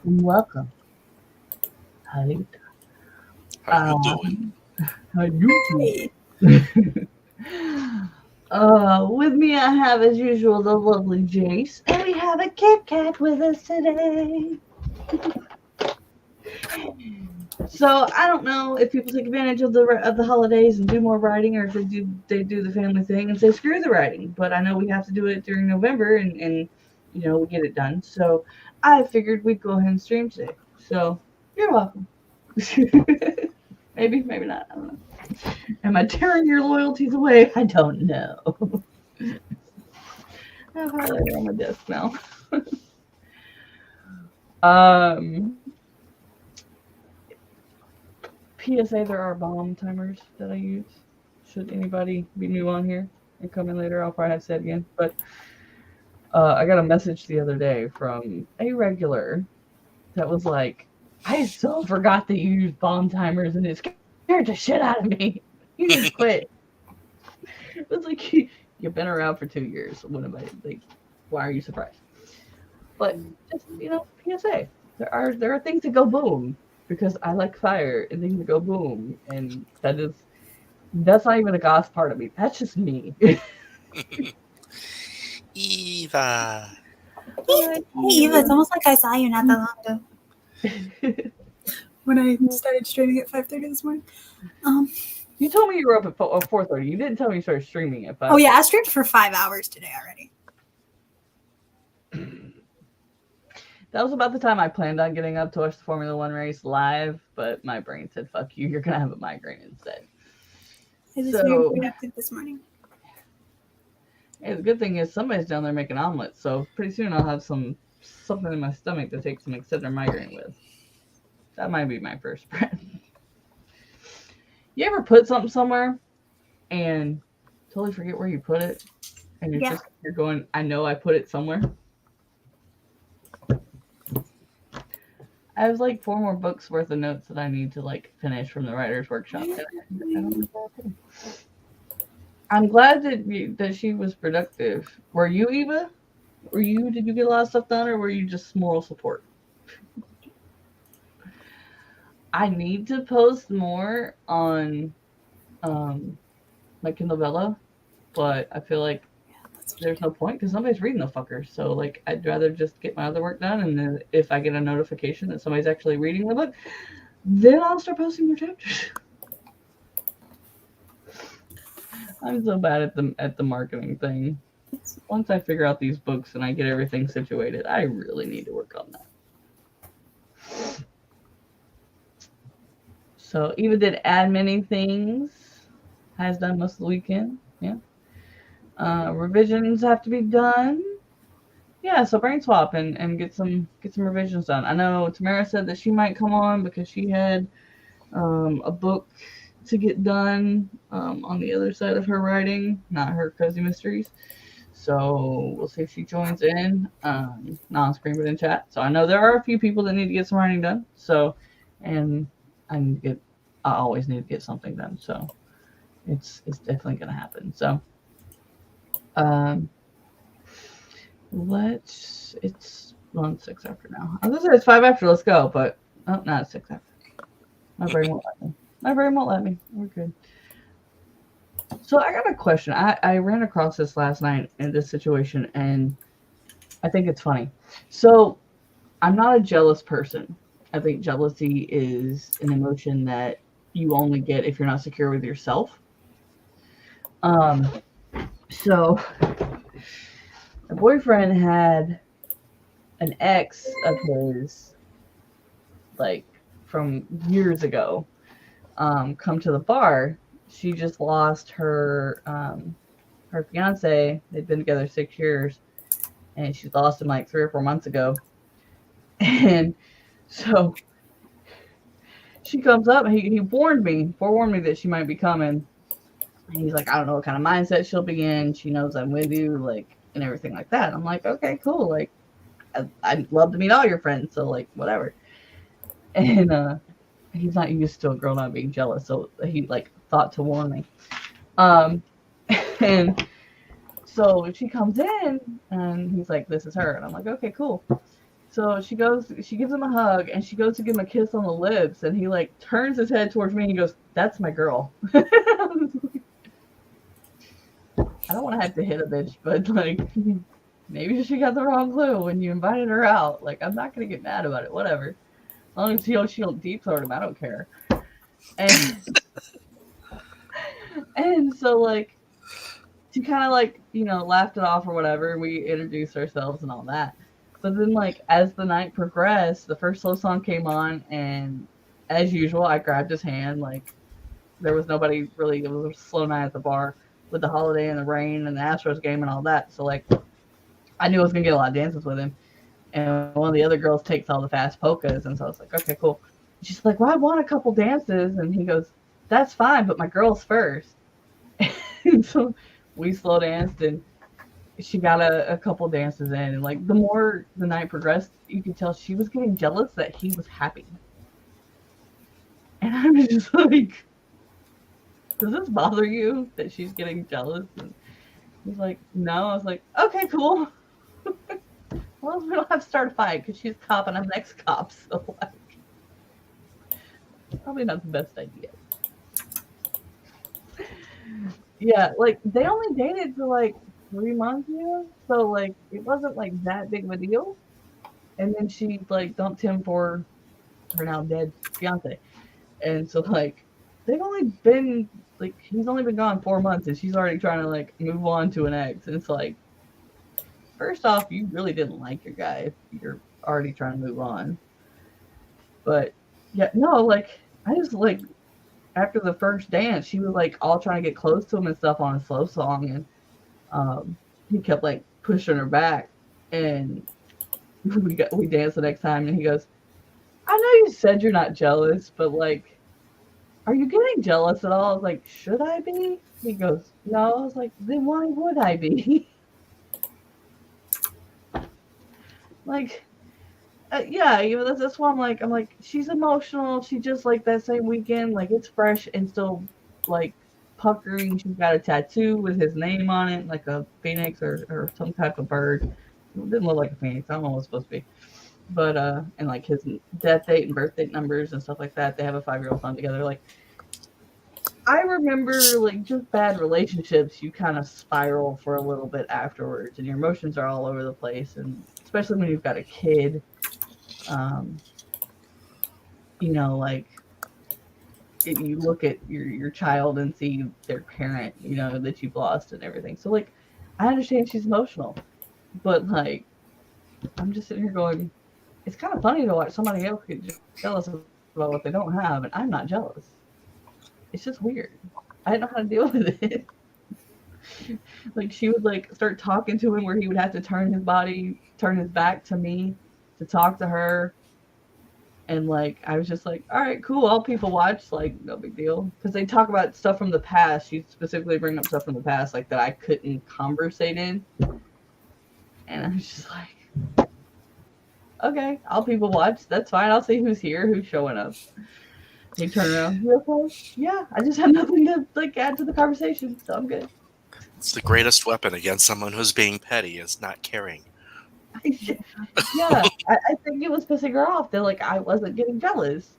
welcome. Halito. How you doing? How you Hey. doing? With me I have, as usual, the lovely Jayce, and we have a Kit Kat with us today. So I don't know if people take advantage of the holidays and do more writing, or if they do the family thing and say screw the writing. But I know we have to do it during November, and we get it done. So I figured we'd go ahead and stream today. So you're welcome. Maybe not. I don't know. Am I tearing your loyalties away? I don't know. I have highlighter on my desk now. PSA, there are bomb timers that I use. Should anybody be new on here and come in later, I'll probably have to say it again. But I got a message the other day from a regular that was like, I so forgot that you use bomb timers and it scared the shit out of me. You just quit. It was like, you've been around for 2 years. What am I, like, why are you surprised? But just, PSA. There are things that go boom. Because I like fire and things that go boom, and that's not even a goth part of me. That's just me. Eva. Hey, Eva, it's almost like I saw you not that long ago. When I started streaming at 5:30 this morning. You told me you were up at 4:30. You didn't tell me you started streaming at 5. Oh yeah, I streamed for 5 hours today already. That was about the time I planned on getting up to watch the Formula One race live, but my brain said, fuck you, you're going to have a migraine instead. I was very productive this morning. Hey, the good thing is somebody's down there making omelets, so pretty soon I'll have something in my stomach to take some Excedrin migraine with. That might be my first spread. You ever put something somewhere and totally forget where you put it? And you're going, I know I put it somewhere. I have like 4 more books worth of notes that I need to like finish from the writer's workshop. I'm glad that she was productive. Were you, Eva? Did you get a lot of stuff done, or were you just moral support? I need to post more on my Kindle Vella, but I feel like there's no point because somebody's reading the fucker. So like, I'd rather just get my other work done, and then if I get a notification that somebody's actually reading the book, then I'll start posting more chapters. I'm so bad at the marketing thing. Once I figure out these books and I get everything situated, I really need to work on that. So Eva did admin things. Has done most of the weekend. Yeah. Revisions have to be done. Yeah, so brain swap and get some revisions done. I know Tamara said that she might come on because she had a book to get done on the other side of her writing, not her cozy mysteries. So we'll see if she joins in, not on screen but in chat. So I know there are a few people that need to get some writing done. So, and I always need to get something done. So it's definitely gonna happen. So. It's 6 after now. I was gonna say it's 5 after. Let's go, but not 6 after. My brain won't let me. We're good. So I got a question. I ran across this last night in this situation, and I think it's funny. So I'm not a jealous person. I think jealousy is an emotion that you only get if you're not secure with yourself. So my boyfriend had an ex of his, like, from years ago, come to the bar. She just lost her fiance. They'd been together 6 years, and she lost him like 3 or 4 months ago. And so she comes up, and he forewarned me that she might be coming. And he's like, I don't know what kind of mindset she'll be in. She knows I'm with you, like, and everything like that. I'm like, okay, cool. Like, I'd love to meet all your friends, so like, whatever. And he's not used to a girl not being jealous, so he like thought to warn me. And so she comes in, and he's like, this is her. And I'm like, okay, cool. So she gives him a hug, and she goes to give him a kiss on the lips, and he like turns his head towards me and he goes, "That's my girl." I don't want to have to hit a bitch, but like maybe she got the wrong clue when you invited her out. Like, I'm not gonna get mad about it. Whatever. As long as she don't deep throat him, I don't care. And so like she kind of like, laughed it off or whatever. We introduced ourselves and all that. But then like as the night progressed, the first slow song came on, and as usual, I grabbed his hand. Like there was nobody really. It was a slow night at the bar with the holiday and the rain and the Astros game and all that. So like I knew I was gonna get a lot of dances with him. And one of the other girls takes all the fast polkas, and so I was like, okay, cool. She's like, well, I want a couple dances, and he goes, that's fine, but my girl's first. And so we slow danced, and she got a couple dances in, and like the more the night progressed, you could tell she was getting jealous that he was happy. And I was just like, does this bother you that she's getting jealous? And he's like, no. I was like, okay, cool. Well, we don't have to start a fight because she's cop and I'm next cop, so like, probably not the best idea. Yeah, like they only dated for like 3 months, so like it wasn't like that big of a deal. And then she like dumped him for her now dead fiance, and so like they've only been like he's only been gone 4 months, and she's already trying to like move on to an ex. And it's like, first off, you really didn't like your guy if you're already trying to move on. But yeah, no, like I just like after the first dance, she was like all trying to get close to him and stuff on a slow song, and he kept like pushing her back, and we danced the next time, and he goes, I know you said you're not jealous, but like, are you getting jealous at all? I was like, should I be? He goes, no. I was like, then why would I be? Like, yeah, that's why I'm like, she's emotional. She just like that same weekend, like it's fresh and still like puckering. She's got a tattoo with his name on it, like a phoenix or some type of bird. It didn't look like a phoenix. I don't know what it's supposed to be. But and like his death date and birth date numbers and stuff like that. They have a 5-year-old son together. Like, I remember like just bad relationships, you kind of spiral for a little bit afterwards, and your emotions are all over the place, and especially when you've got a kid. Like you look at your child and see their parent, that you've lost and everything. So like, I understand she's emotional, but like, I'm just sitting here going, it's kind of funny to watch somebody else get jealous about what they don't have, and I'm not jealous. It's just weird. I didn't know how to deal with it. Like she would like start talking to him where he would have to turn his back to me to talk to her. And like I was just like, all right, cool, I'll people watch, like no big deal. Because they talk about stuff from the past. She specifically bring up stuff from the past, like that I couldn't conversate in. And I was just like, okay, I'll people watch. That's fine. I'll see who's here, who's showing up. They turn around. You okay? Yeah, I just have nothing to like add to the conversation, so I'm good. It's the greatest weapon against someone who's being petty is not caring. Yeah, I think it was pissing her off that like I wasn't getting jealous,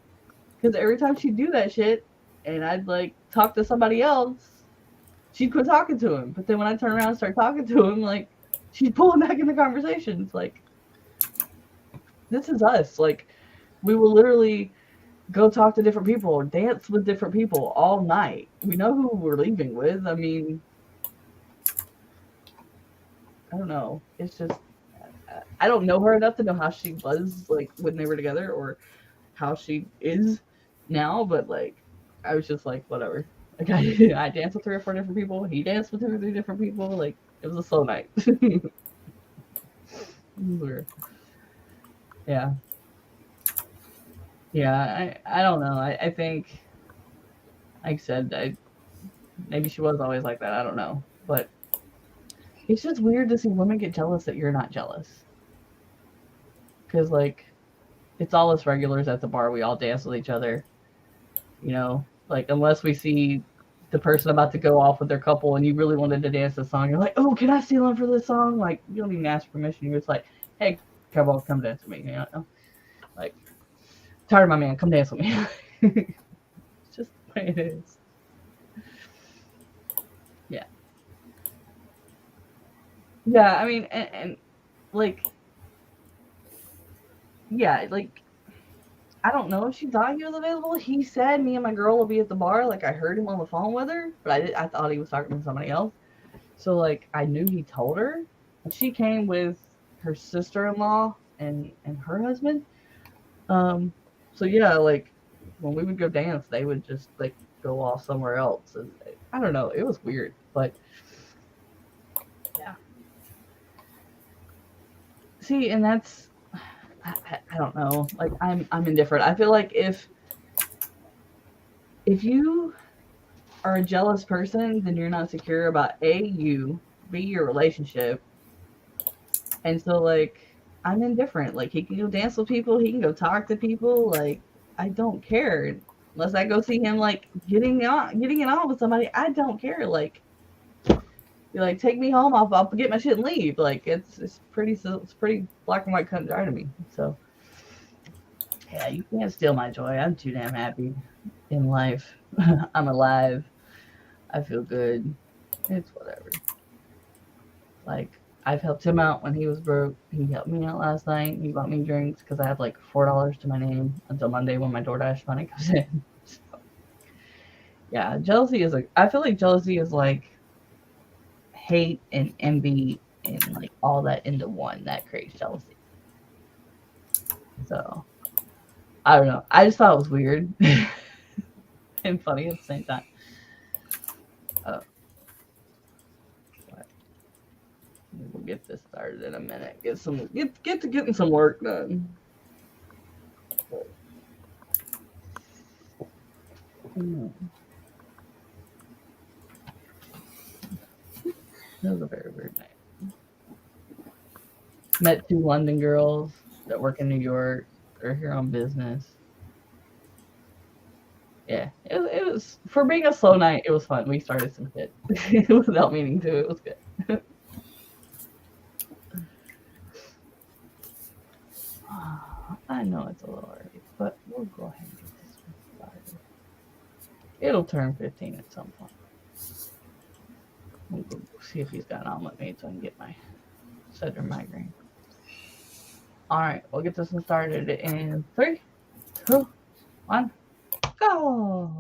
because every time she'd do that shit, and I'd like talk to somebody else, she'd quit talking to him. But then when I turn around and start talking to him, like she's pulling back in the conversation. It's like, this is us. Like we will literally go talk to different people or dance with different people all night. We know who we're leaving with. I mean, I don't know. It's just, I don't know her enough to know how she was like when they were together or how she is now, but like I was just like, whatever. Like I danced with 3 or 4 different people. He danced with 2 or 3 different people. Like it was a slow night. Weird. Yeah. Yeah, I don't know. I think, like I said, maybe she was always like that. I don't know. But it's just weird to see women get jealous that you're not jealous. Because, like, it's all us regulars at the bar. We all dance with each other. Like, unless we see the person about to go off with their couple and you really wanted to dance the song, you're like, oh, can I steal them for this song? Like, you don't even ask permission. You're just like, hey, Come dance with me. You know, like tired of my man. Come dance with me. It's just the way it is. Yeah. Yeah. I mean, and like, yeah, like I don't know if she thought he was available. He said me and my girl will be at the bar. Like I heard him on the phone with her, but I thought he was talking to somebody else. So like I knew he told her, and she came with her sister-in-law and her husband. Um, so yeah, like when we would go dance, they would just like go off somewhere else, and I don't know, it was weird, but yeah. See, and that's I don't know. Like I'm indifferent. I feel like if you are a jealous person, then you're not secure about you, B, your relationship. And so like I'm indifferent. Like he can go dance with people, he can go talk to people, like I don't care. Unless I go see him like getting it on with somebody, I don't care. Like you're like, take me home, I'll get my shit and leave. Like it's pretty black and white cut and dry to me. So yeah, you can't steal my joy. I'm too damn happy in life. I'm alive. I feel good. It's whatever. Like, I've helped him out when he was broke. He helped me out last night. He bought me drinks because I have like $4 to my name until Monday when my DoorDash money comes in. So, yeah, jealousy is like, I feel like jealousy is like hate and envy and like all that into one that creates jealousy. So, I don't know. I just thought it was weird and funny at the same time. Uh, we'll get this started in a minute. Get to getting some work done. That was a very weird night. Met 2 London girls that work in New York. They're here on business. Yeah, it was for being a slow night. It was fun. We started some shit without meaning to. It was good. I know it's a little early, but we'll go ahead and get this one started. It'll turn 15 at some point. We'll go see if he's got an omelet made so I can get my Cedric migraine. All right, we'll get this one started in 3, 2, 1, go.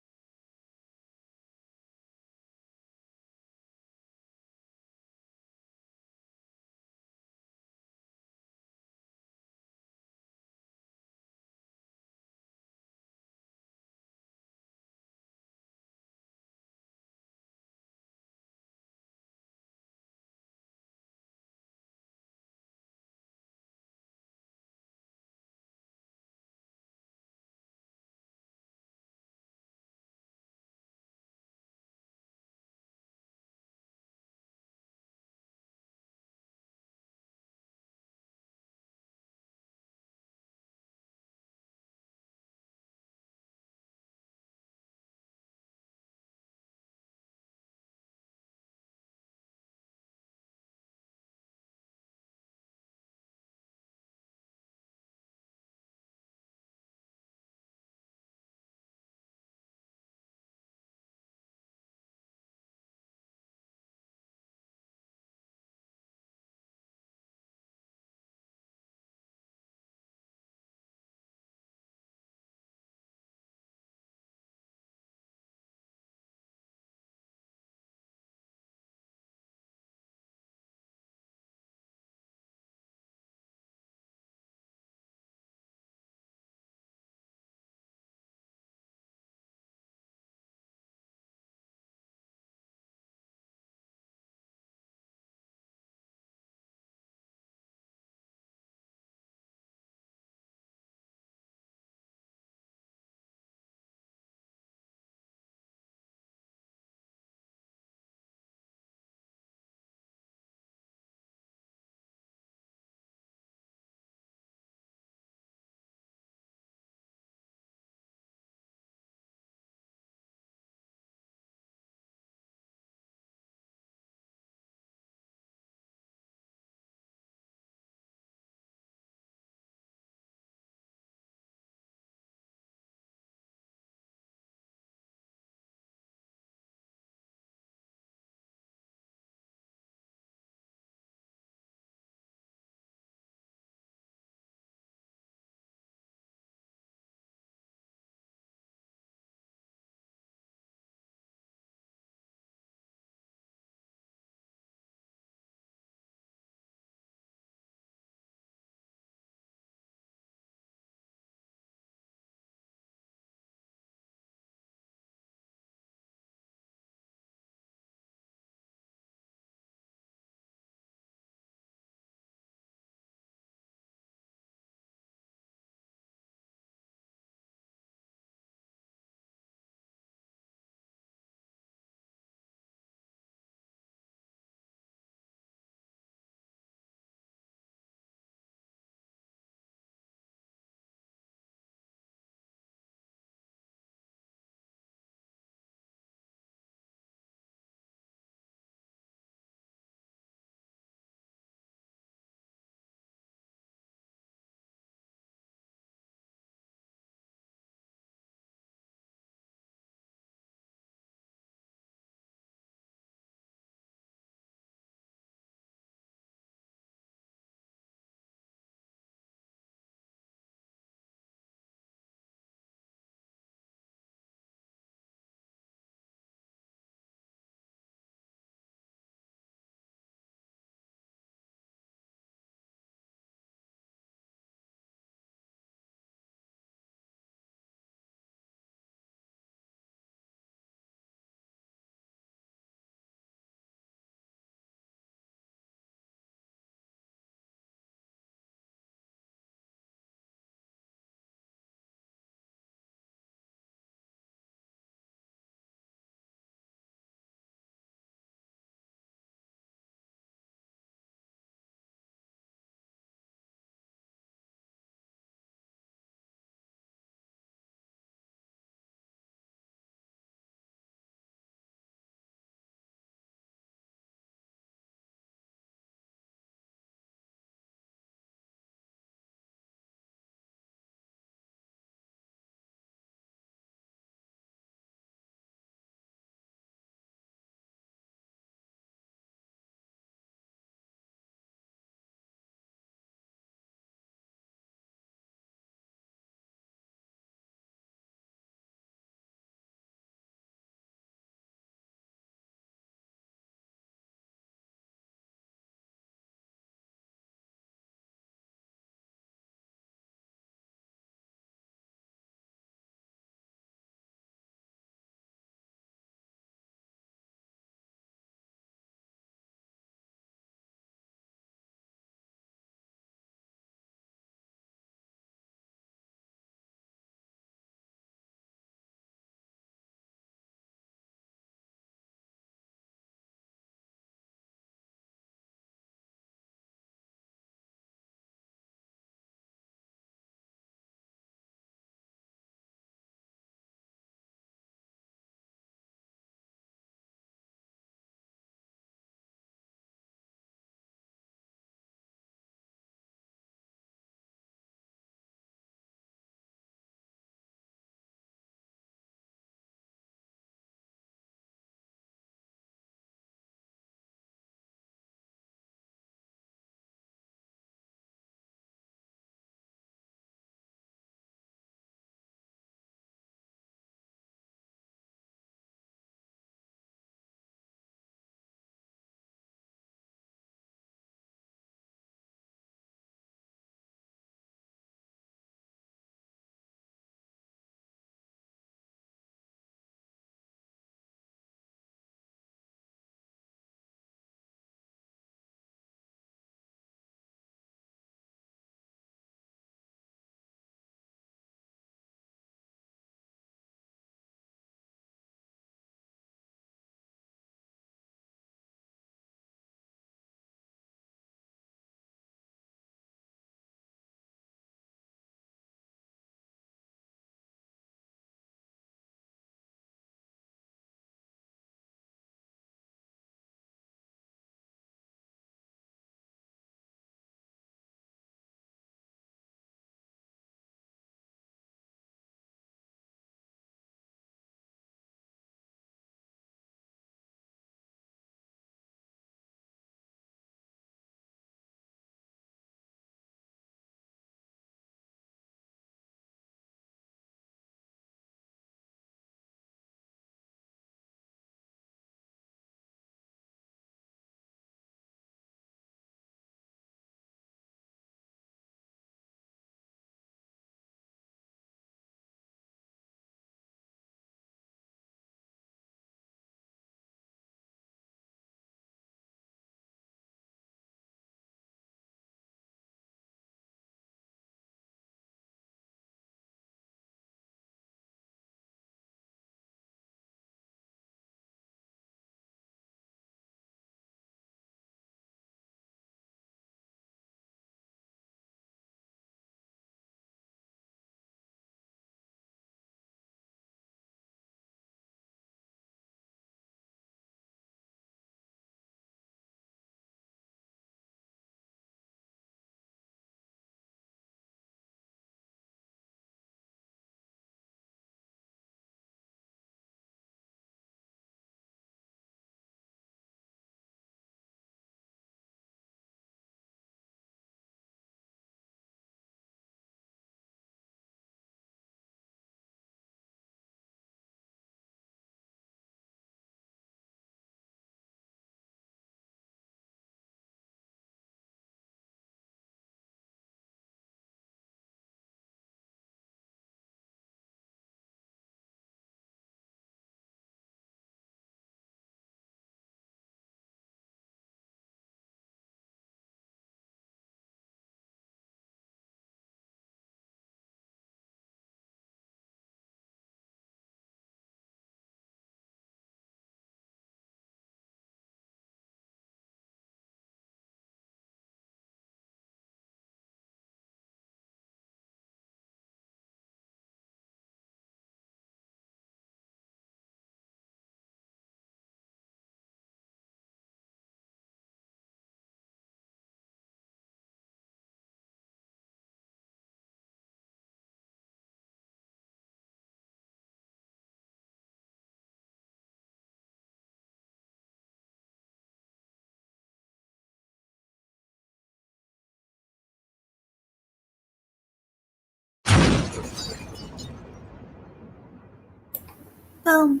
Boom.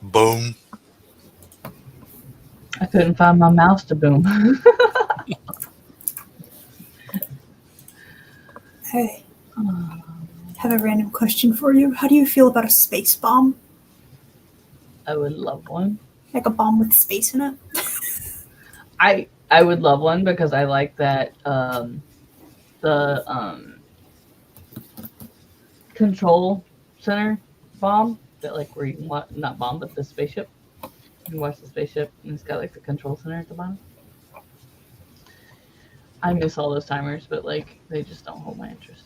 Boom. I couldn't find my mouse to boom. Hey, have a random question for you. How do you feel about a space bomb? I would love one. Like a bomb with space in it? I would love one because I like that the control center bomb that like where you can not bomb but the spaceship. You can watch the spaceship and it's got like the control center at the bottom. I miss all those timers, but like they just don't hold my interest.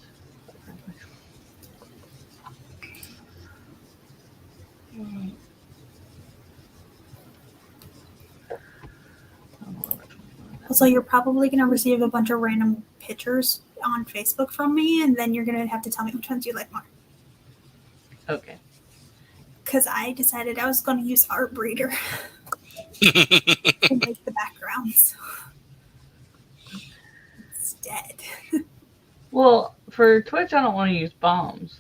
So you're probably going to receive a bunch of random pictures on Facebook from me, and then you're going to have to tell me which ones you like more. Okay. Because I decided I was going to use Artbreeder to make the backgrounds instead. Well, for Twitch, I don't want to use bombs.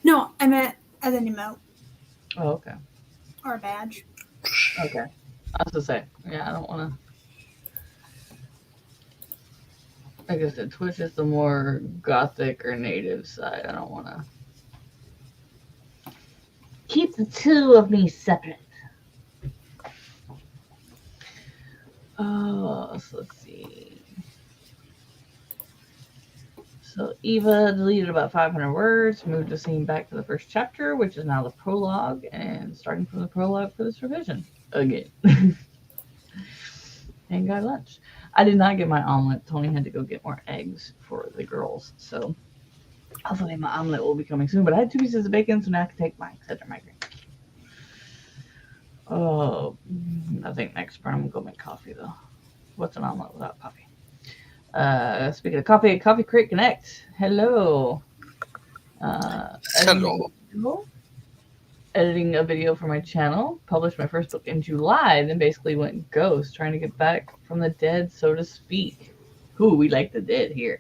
No, I meant as an emote. Oh, okay. Or a badge. Okay. I was to say, yeah, I don't want to. Like I said, Twitch is the more gothic or native side. I don't want to keep the two of me separate. Oh, so let's see. So Eva deleted about 500 words, moved the scene back to the first chapter, which is now the prologue, and starting from the prologue for this revision again. And got lunch. I did not get my omelet. Tony had to go get more eggs for the girls, so hopefully my omelet will be coming soon. But I had 2 pieces of bacon, so now I can take my etc. migraine. Oh, I think next part I'm gonna go make coffee though. What's an omelet without coffee? Speaking of coffee, Coffee Crate Connect. Hello. Hello. Editing a video for my channel. Published my first book in July, then basically went ghost, trying to get back from the dead, so to speak. Ooh, we like the dead here.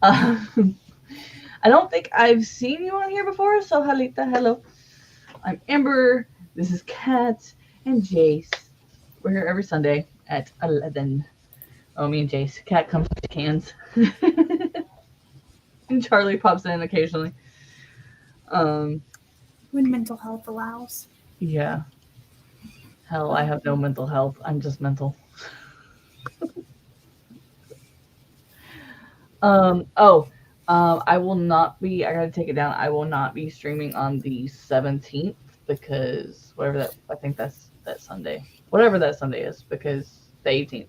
I don't think I've seen you on here before, so Halito, hello. I'm Amber. This is Kat and Jayce. We're here every Sunday at 11. Oh, me and Jayce. Kat comes to cans. And Charlie pops in occasionally. When mental health allows. Yeah. Hell, I have no mental health. I'm just mental. I will not be, I gotta take it down. I will not be streaming on the 17th because I think that's that Sunday. Whatever that Sunday is, because the 18th.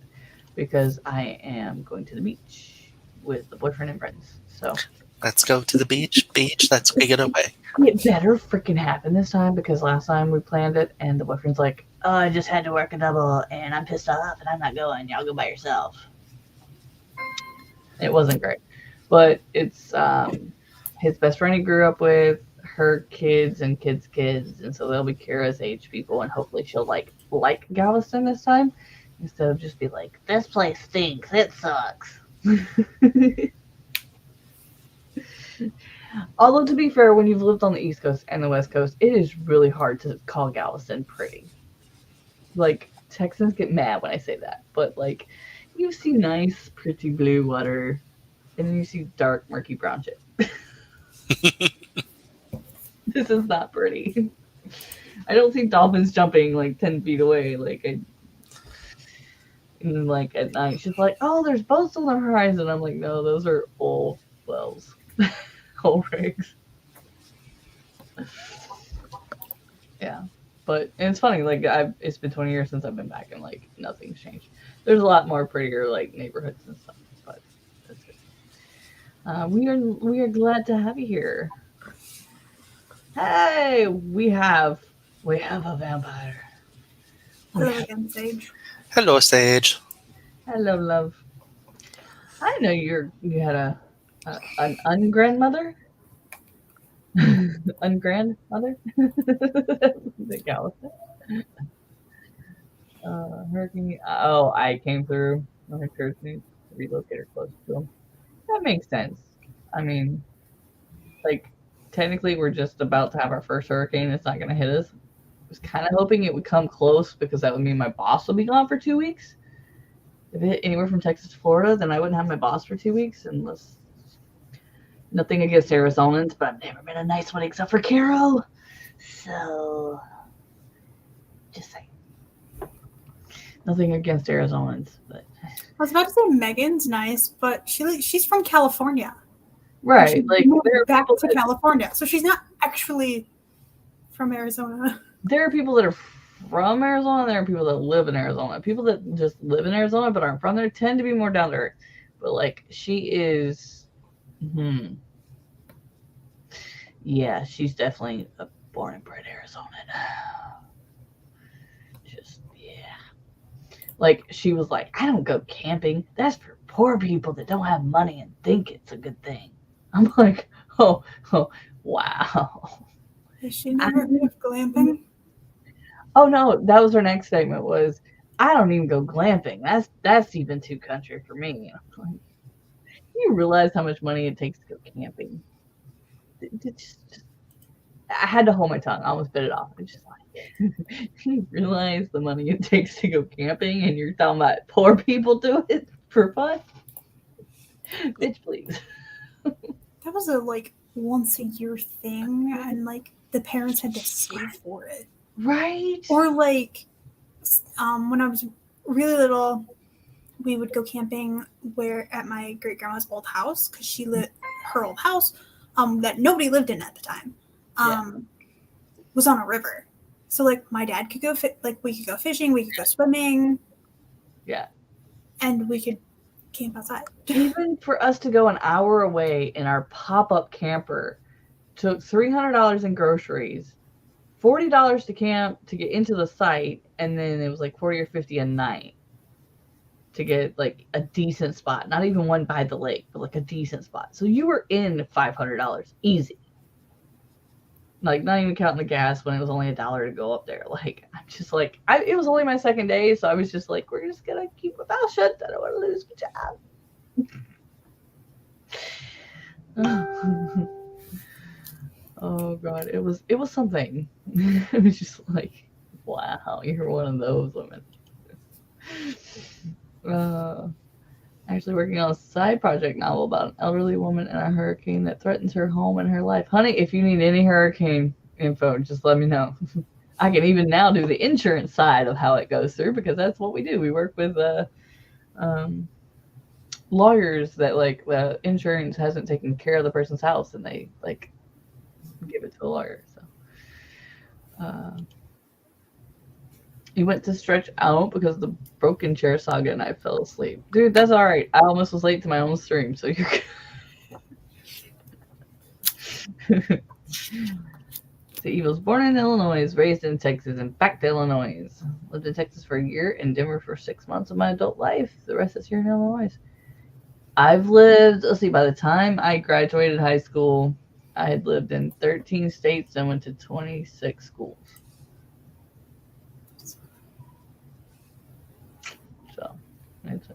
Because I am going to the beach with the boyfriend and friends. So Let's go to the beach. Beach, let's take it away. it better freaking happen this time because last time we planned it and the boyfriend's like, oh, I just had to work a double and I'm pissed off and I'm not going. Y'all go by yourself. It wasn't great. But it's his best friend he grew up with, her kids and kids' kids, and so they'll be Kira's age people, and hopefully she'll like Galveston this time instead of just be like, this place stinks, it sucks. Although to be fair, when you've lived on the East Coast and the West Coast, it is really hard to call Galveston pretty. Like Texans get mad when I say that, but like you see nice, pretty blue water. And then you see dark, murky brown shit. This is not pretty. I don't see dolphins jumping like 10 feet away. And then like at night, she's like, "Oh, there's boats on the horizon." I'm like, "No, those are old wells, old rigs." Yeah, but and it's funny. Like it's been 20 years since I've been back, and like nothing's changed. There's a lot more prettier like neighborhoods and stuff, but that's it. We are glad to have you here. Hey, we have a vampire. Hello again, Sage. Hello, Sage. Hello, love. I know you had an ungrandmother. Ungrandmother. The Galveston. Hurricane. Oh, I came through. No occurred to me to relocate her close to him. That makes sense. I mean, like technically we're just about to have our first hurricane. It's not going to hit us. I was kind of hoping it would come close because that would mean my boss would be gone for 2 weeks. If it hit anywhere from Texas to Florida, then I wouldn't have my boss for 2 weeks unless. Nothing against Arizonans, but I've never been a nice one except for Carol. So, just saying. Nothing against Arizonans, but I was about to say Megan's nice, but she's from California. right, She like moved there are back people to that, California, so she's not actually from Arizona. there are people that are from Arizona. There are people that live in Arizona. People that just live in Arizona but aren't from there tend to be more down to earth. But like she is, yeah, she's definitely a born and bred Arizonan. Just yeah. Like she was like, I don't go camping. That's for poor people that don't have money and think it's a good thing. I'm like, oh wow. Has she never heard of glamping? Oh no, that was her next statement was, I don't even go glamping. That's even too country for me. I'm like, you realize how much money it takes to go camping? I had to hold my tongue. I almost bit it off. It's just like, you realize the money it takes to go camping, and you're talking about poor people do it for fun? Bitch, please. That was a like once a year thing, and like the parents had to save for it. Right? Or like, when I was really little, we would go camping at my great grandma's old house because she lived her old house, that nobody lived in at the time, was on a river. So like my dad could go we could go fishing, we could go swimming, and we could camp outside. Even for us to go an hour away in our pop-up camper took $300 in groceries, $40 to camp to get into the site, and then it was like 40 or 50 a night to get like a decent spot. Not even one by the lake, but like a decent spot. So you were in $500 easy. Like not even counting the gas when it was only $1 to go up there. Like I'm just like, it was only my second day, so I was just like, we're just gonna keep my mouth shut. I don't want to lose my job. Oh god, it was something. It was just like, wow, you're one of those women. Actually working on a side project novel about an elderly woman and a hurricane that threatens her home and her life. Honey, if you need any hurricane info, just let me know. I can even now do the insurance side of how it goes through, because that's what we do. We work with lawyers that like the insurance hasn't taken care of the person's house, and they like give it to a lawyer. So he went to stretch out because of the broken chair saga, and I fell asleep. Dude, that's all right. I almost was late to my own stream, so you're good. He was born in Illinois, raised in Texas, and back to Illinois. Lived in Texas for a year, in Denver for 6 months of my adult life. The rest is here in Illinois. I've lived, let's see, by the time I graduated high school, I had lived in 13 states and went to 26 schools. So, it's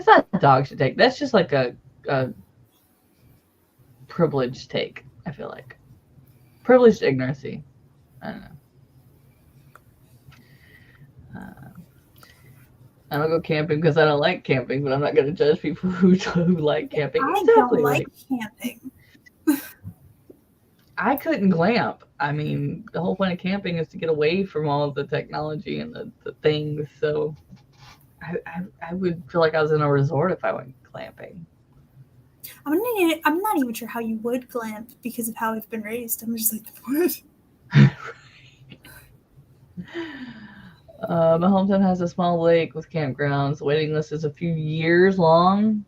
not a dog should take. That's just like a privileged take. I feel like privileged ignorancy. I don't know. I don't go camping because I don't like camping, but I'm not going to judge people who like camping. I don't like camping. I couldn't glamp. I mean, the whole point of camping is to get away from all of the technology and the things. So I would feel like I was in a resort if I went glamping. I'm not even sure how you would glamp because of how I've been raised. I'm just like, what? My hometown has a small lake with campgrounds. The waiting list is a few years long,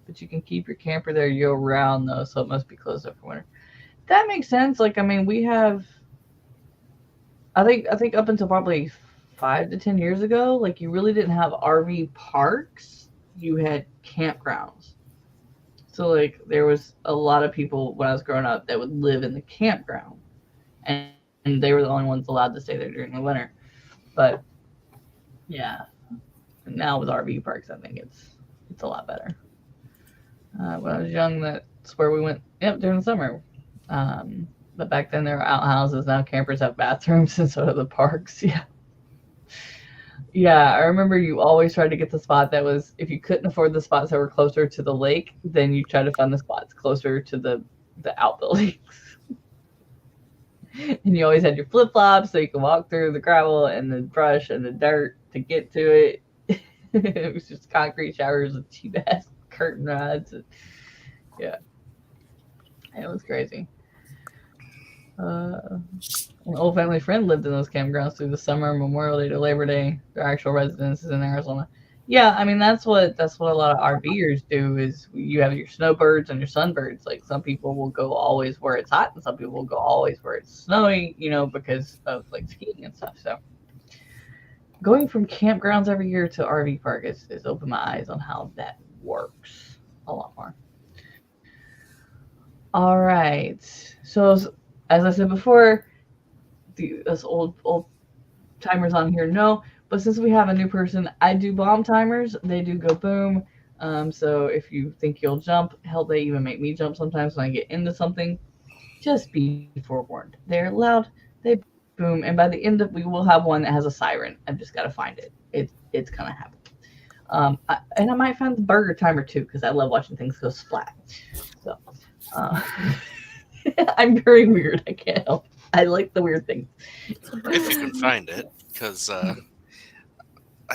but you can keep your camper there year round though, so it must be closed up for winter. That makes sense. Like, I mean, we have, I think up until probably 5 to 10 years ago, like you really didn't have RV parks. You had campgrounds. So like there was a lot of people when I was growing up that would live in the campground, and they were the only ones allowed to stay there during the winter. But yeah, now with RV parks, I think it's a lot better. When I was young, that It's where we went. Yep, during the summer. But back then there were outhouses. Now campers have bathrooms and so do the parks. Yeah. Yeah, I remember you always tried to get the spot that was, if you couldn't afford the spots that were closer to the lake, then you try to find the spots closer to the outbuildings. And you always had your flip flops so you could walk through the gravel and the brush and the dirt to get to it. It was just concrete showers with cheap ass curtain rods. Yeah, it was crazy. An old family friend lived in those campgrounds through the summer, Memorial Day to Labor Day. Their actual residence is in Arizona. Yeah, I mean that's what a lot of RVers do. Is you have your snowbirds and your sunbirds. Like some people will go always where it's hot, and some people will go always where it's snowy. Because of like skiing and stuff. So going from campgrounds every year to RV park is opened my eyes on how that works a lot more. All right. So as I said before, us old timers on here know, but since we have a new person, I do bomb timers. They do go boom. So if you think you'll jump, hell, they even make me jump sometimes when I get into something. Just be forewarned. They're loud. They boom, and by the end of we will have one that has a siren. I've just got to find it. It's gonna happen. And I might find the burger timer too because I love watching things go splat. So uh, I'm very weird. I can't help. I like the weird things. If you can find it, because I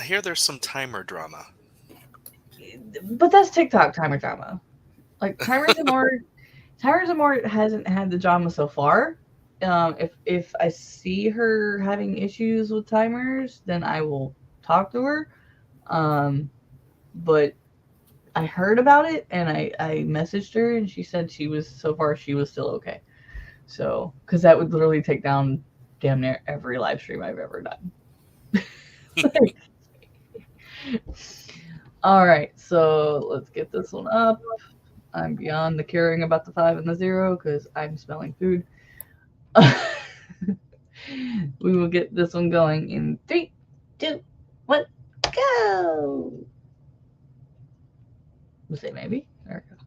hear there's some timer drama. But that's TikTok timer drama. Like Timers and More hasn't had the drama so far. If I see her having issues with timers, then I will talk to her. But I heard about it and I messaged her and she said she was still okay. So, because that would literally take down damn near every live stream I've ever done. All right, so let's get this one up. I'm beyond the caring about the 5 and the 0 because I'm smelling food. We will get this one going in 3, 2, 1, go. We'll say maybe. There we go.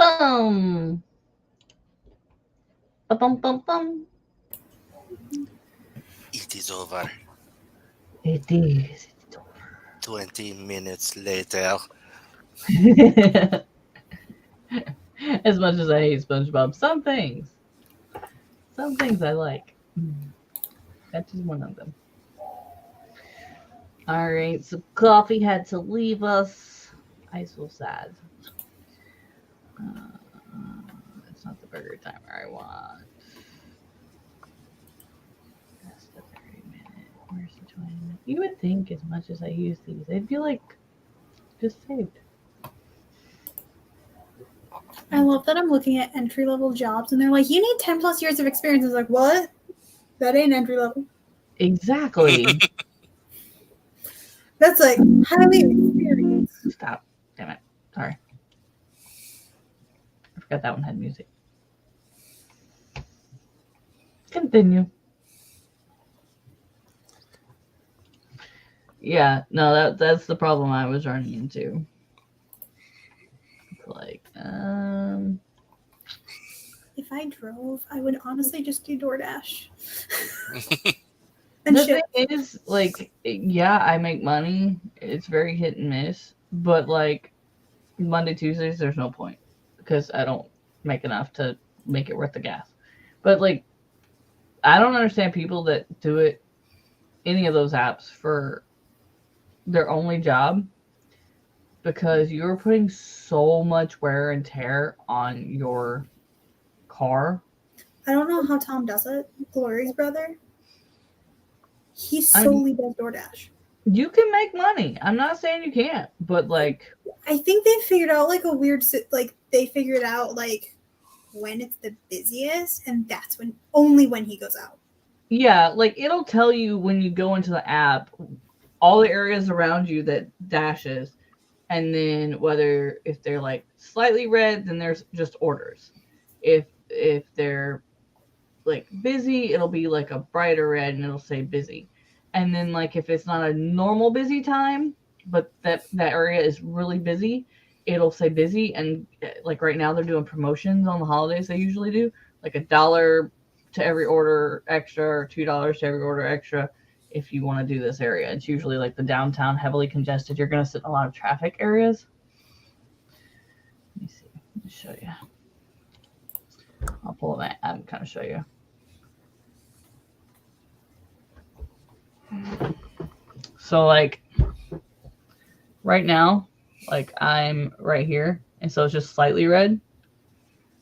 Ba-bum. Ba-bum-bum-bum. It is over. It is. 20 minutes later. As much as I hate SpongeBob, some things I like. That's just one of them. All right, so coffee had to leave us. I so sad. That's not the burger timer I want. That's the 30-minute. Where's the 20-minute? You would think, as much as I use these, they'd be like just saved. I love that I'm looking at entry level jobs and they're like, you need 10 plus years of experience. I was like, what? That ain't entry level. Exactly. That's like highly experienced. Stop. Damn it. Sorry. I forgot that one had music. Continue. Yeah, no, that's the problem I was running into. It's like, If I drove, I would honestly just do DoorDash. And the shit. thing is, like, yeah, I make money. It's very hit and miss. But, like, Monday, Tuesdays, there's no point. Because I don't make enough to make it worth the gas. But, like, I don't understand people that do it, any of those apps, for their only job. Because you're putting so much wear and tear on your car. I don't know how Tom does it. Glory's brother. He solely does DoorDash. You can make money. I'm not saying you can't, but like, I think they figured out like a weird, like they figured out like when it's the busiest, and that's when only when he goes out. yeah, like it'll tell you when you go into the app, all the areas around you that dashes, and then whether if they're like slightly red, then there's just orders. If they're like busy, it'll be like a brighter red and it'll say busy. And then like if it's not a normal busy time, but that area is really busy, it'll say busy. And like right now they're doing promotions on the holidays. They usually do like $1 to every order extra or $2 to every order extra if you want to do this area. It's usually like the downtown, heavily congested. You're going to sit in a lot of traffic areas. Let me see. Let me show you. I'll pull it out and kind of show you. So like right now, like I'm right here, and so it's just slightly red.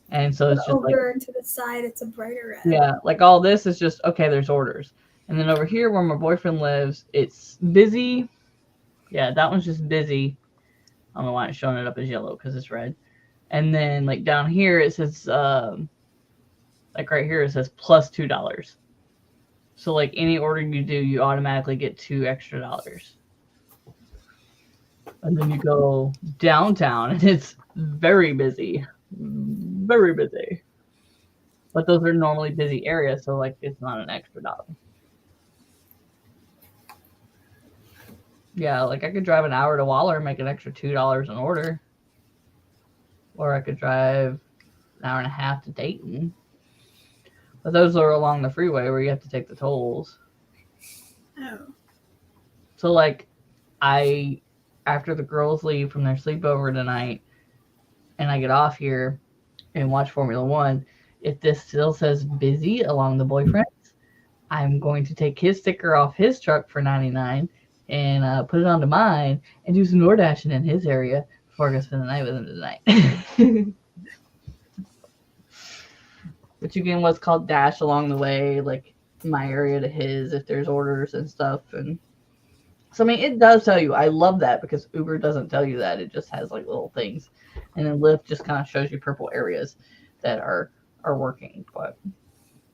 And so it's just over like, to the side, it's a brighter red. yeah, like all this is just okay, there's orders. And then over here where my boyfriend lives, it's busy. Yeah, that one's just busy. I don't know why it's showing it up as yellow because it's red. And then like down here it says like right here it says plus $2. So like any order you do, you automatically get $2 extra. And then you go downtown and it's very busy. Very busy. But those are normally busy areas, so like it's not an extra $1. Yeah, like I could drive an hour to Waller and make an extra $2 an order. Or I could drive an hour and a half to Dayton. But those are along the freeway where you have to take the tolls. Oh. So like after the girls leave from their sleepover tonight and I get off here and watch Formula One, if this still says busy along the boyfriend's, I'm going to take his sticker off his truck for $99 and put it onto mine and do some door dashing in his area before I go spend the night with him tonight. But you get what's called dash along the way, like my area to his if there's orders and stuff. And so I mean it does tell you. I love that because Uber doesn't tell you that. It just has like little things. And then Lyft just kind of shows you purple areas that are working. But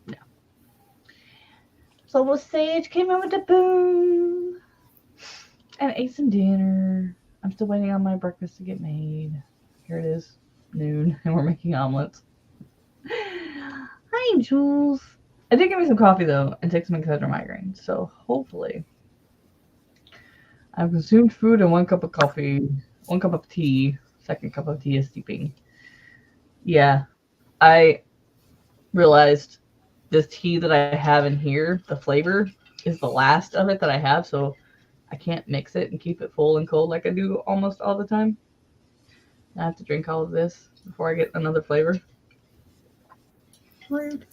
yeah. So Sage came in with the boom and ate some dinner. I'm still waiting on my breakfast to get made. Here it is, noon, and we're making omelets. Hi, Jules. I did get me some coffee though, and take some Excedrin migraine. So hopefully, I've consumed food and 1 cup of coffee, 1 cup of tea. Second cup of tea is steeping. Yeah, I realized this tea that I have in here, the flavor is the last of it that I have, so I can't mix it and keep it full and cold like I do almost all the time. I have to drink all of this before I get another flavor. Rude.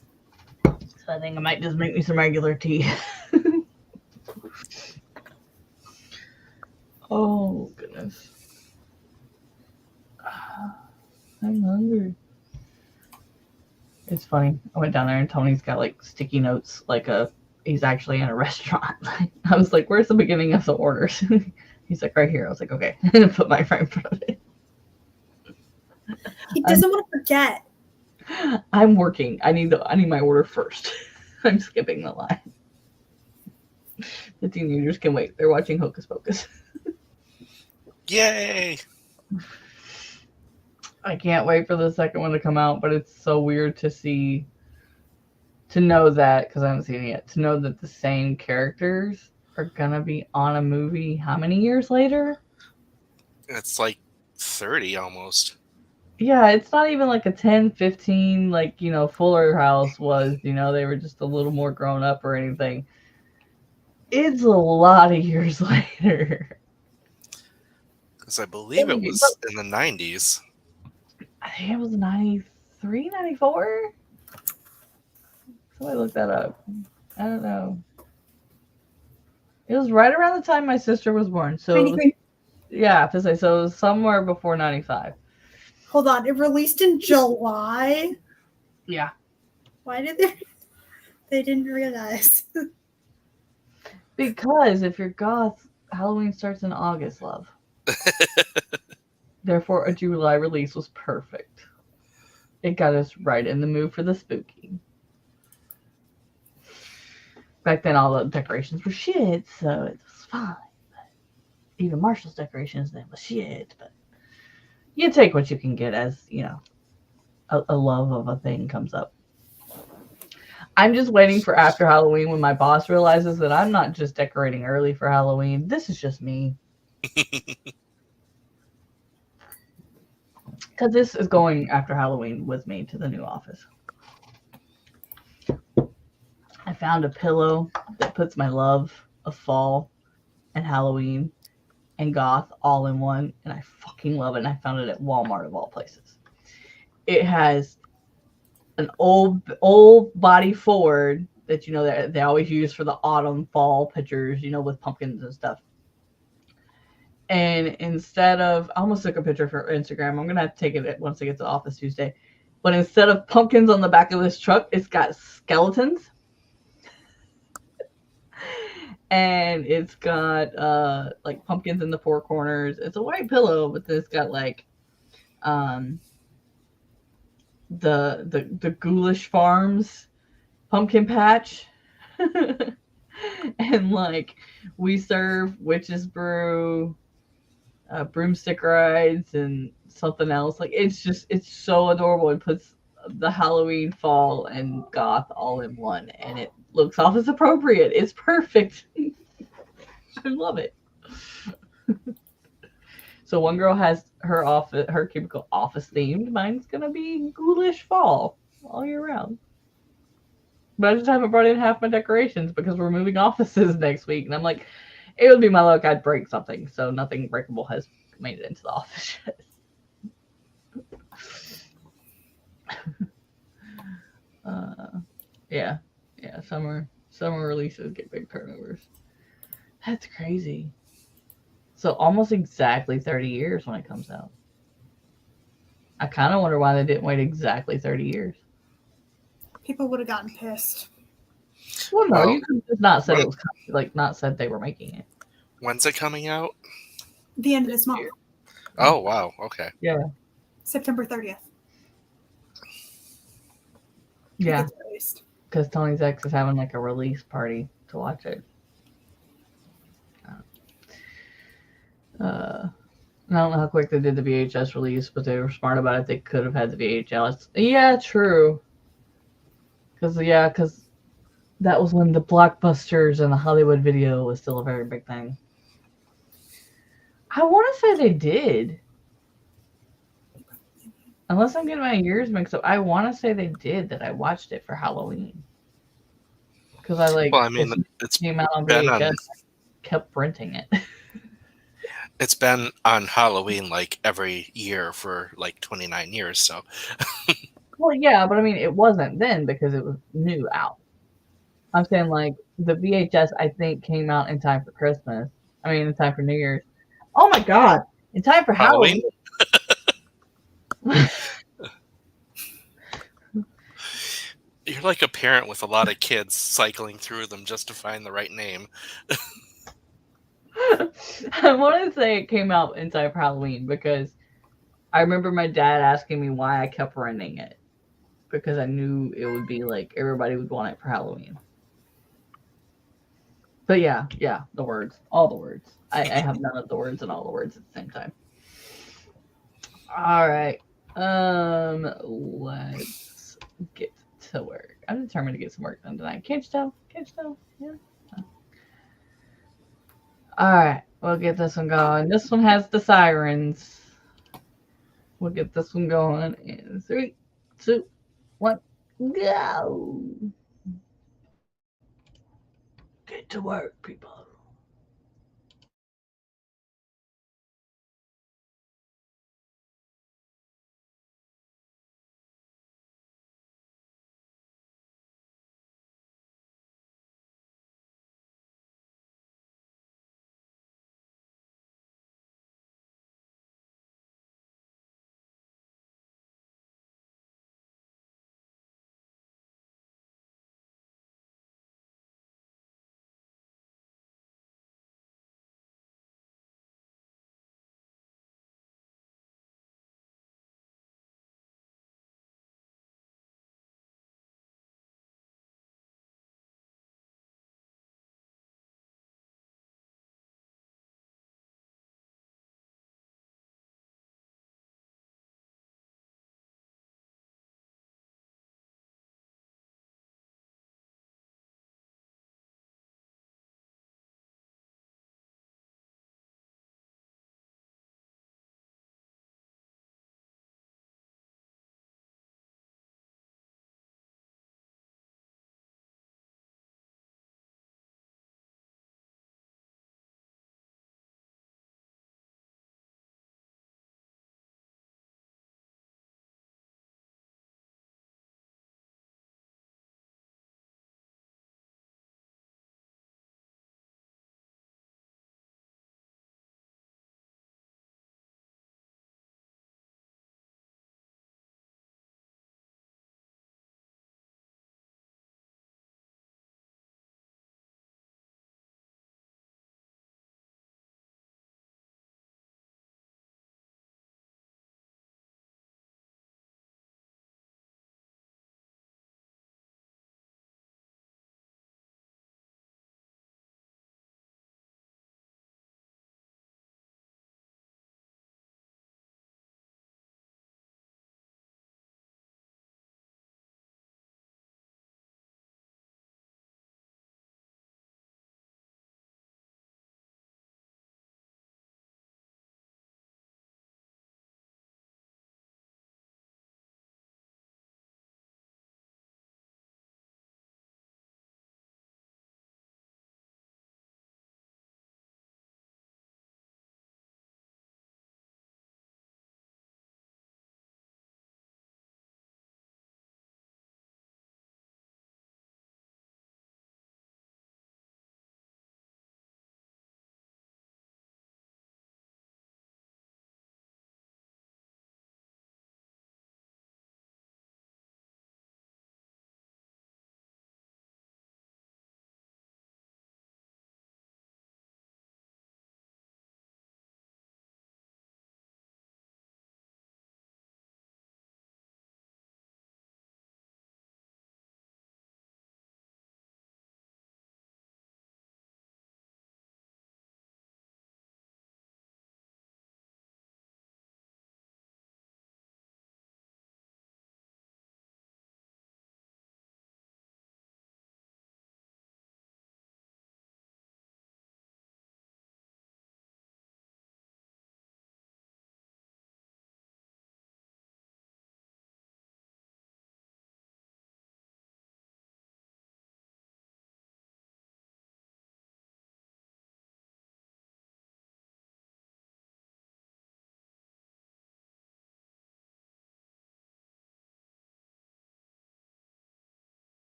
So I think I might just make me some regular tea. Oh, goodness. I'm hungry. It's funny. I went down there and Tony's got like sticky notes, like he's actually in a restaurant. I was like, "Where's the beginning of the orders?" He's like, "Right here." I was like, "Okay." Put my right in front of it. He doesn't want to forget. I'm working. I need my order first. I'm skipping the line. The teenagers can wait. They're watching Hocus Pocus. Yay! I can't wait for the second one to come out, but it's so weird to know that, because I haven't seen it yet, to know that the same characters are gonna be on a movie how many years later? It's like 30 almost. Yeah, it's not even like a 10, 15, like, Fuller House was, they were just a little more grown up or anything. It's a lot of years later. Because I believe it was in the 90s. I think it was 93, 94? Somebody look that up. I don't know. It was right around the time my sister was born. So, yeah, I have to say, so it was somewhere before 95. Hold on, it released in July? Yeah. Why did they didn't realize? Because if you're goth, Halloween starts in August, love. Therefore, a July release was perfect. It got us right in the mood for the spooky. Back then, all the decorations were shit, so it was fine. But even Marshall's decorations then was shit, but you take what you can get as, a love of a thing comes up. I'm just waiting for after Halloween when my boss realizes that I'm not just decorating early for Halloween. This is just me. Because this is going after Halloween with me to the new office. I found a pillow that puts my love of fall and Halloween and goth all in one, and I fucking love it. And I found it at Walmart of all places. It has an old body forward that that they always use for the autumn fall pictures, with pumpkins and stuff. And instead of, I almost took a picture for Instagram. I'm gonna have to take it once I get to the office Tuesday. But instead of pumpkins on the back of this truck, it's got skeletons. And it's got like pumpkins in the four corners. It's a white pillow, but then it's got like the Ghoulish Farms pumpkin patch. And like we serve witch's brew, broomstick rides, and something else. Like it's so adorable. It puts the Halloween, fall, and goth all in one, and it looks office appropriate. It's perfect. I love it. So one girl has her cubicle office themed. Mine's gonna be ghoulish fall all year round. But I just haven't brought in half my decorations because we're moving offices next week, and I'm like, it would be my luck I'd break something. So nothing breakable has made it into the office yet. Yeah. Summer releases get big turnovers. That's crazy. So almost exactly 30 years when it comes out. I kind of wonder why they didn't wait exactly 30 years. People would have gotten pissed. Well, no, you could have just not said it was not said they were making it. When's it coming out? The end of this month. Oh, wow. Okay. Yeah. September 30th. Yeah. Because Tony's ex is having like a release party to watch it. I don't know how quick they did the VHS release, but they were smart about it. They could have had the VHS. Yeah, true. Because that was when the blockbusters and the Hollywood video was still a very big thing. I want to say they did. Unless I'm getting my years mixed up, I want to say they did that. I watched it for Halloween because I like Well, I mean, as soon as it's it came out on been VHS, on I kept renting it. it's been on Halloween like every year for like 29 years. So Well, yeah, but I mean, it wasn't then because it was new out. I'm saying like the VHS I think came out in time for Christmas. I mean, in time for New Year's. Oh my God, in time for Halloween, Halloween. you're like a parent with a lot of kids cycling through them just to find the right name. I want to say it came out in time for Halloween because I remember my dad asking me why I kept renting it because I knew it would be like everybody would want it for Halloween. But yeah, the words, all the words. I have none of the words and all the words at the same time. All right. Let's get to work. I'm determined to get some work done tonight. Can't you tell? Can't you tell? Yeah. All right. We'll get this one going. This one has the sirens. We'll get this one going in 3, 2, 1, go. Get to work, people.